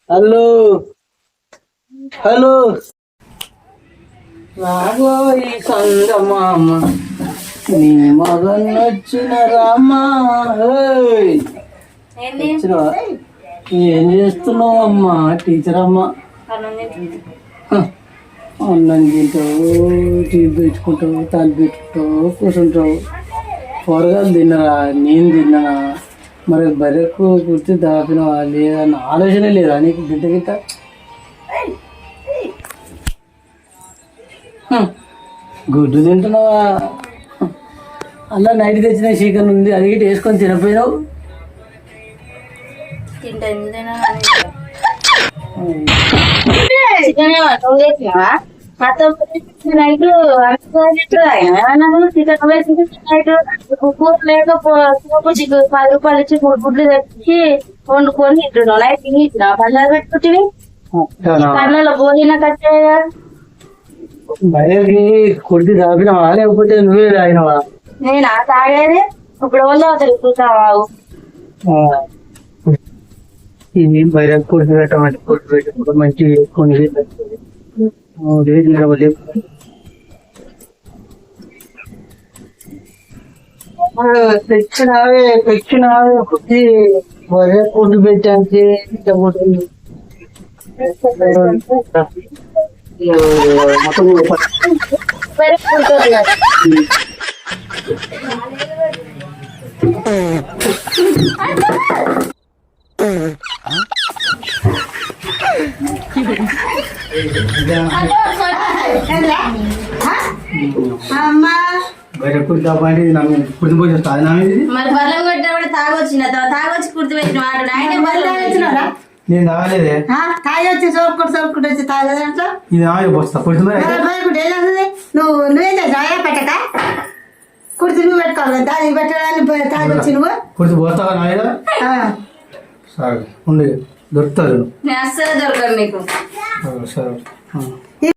hello hello రాగో ఈ సంగమామ నీ మగన్ వచ్చిన రామా ఏం చేస్తున్నావు అమ్మా టీచర్ అమ్మా అన్నం తింటావు టీ పెట్టుకుంటావు తల పెట్టుకుంటావు కూర్చుంటావు కూరగాయలు తిన్నరా నేను తిన్నానా మరి బర్రెకు కుర్తి దాపినవా లేదన్న ఆలోచన లేదా నీకు బిడ్డ గిట్ట గుడ్డు తింటున్నావా అలా నైట్ తెచ్చిన చికెన్ ఉంది అది గిట్ట వేసుకొని తినపోయినావు నైట్ ఉప్పు లేక సూపు చికెన్ 10 రూపాయలు ఇచ్చి 3 గుడ్లు తెచ్చి వండుకొని తింటున్నావు నైట్ తిని ఇచ్చినావు పళ్ళారు పెట్టుకుంటే కళ్ళలో భోజన కట్టేగా బయలుకి కుర్తి తాపినవా లేకపోతే నువ్వే తాగినవా నేనా తాగేది ఇప్పుడు వాళ్ళు అవుతారు చూసావా ఇది బయట కుర్తి పెట్టమంటే కుర్తి పెట్టుకుంటే మంచి కొన్ని తెచ్చినావే కుర్తి బయట కుర్తి పెట్టానికి బయట కుర్తి తప్పండి కుర్తి పోయి వస్తుంది మరి బల్లం కొట్టినప్పుడు తాగొచ్చిన తాగొచ్చి కుర్తి పెట్టిన వాడు ఆయన బల్లం వచ్చినారా నేను తాగలేదే తాగి వచ్చి సోపుకుంటూ వచ్చి తాగదంట్లో ఇది వస్తా కుర్తి నువ్వేం చేసావా పెట్టక కుర్తి నువ్వు పెట్టుకోవాలి దానికి పెట్టడానికి తాగి వచ్చి నువ్వు కుర్తి పోస్తావా నాయన సరే ఉండి దొరుకుతారు అస్సలు దొరకదు నీకు సరే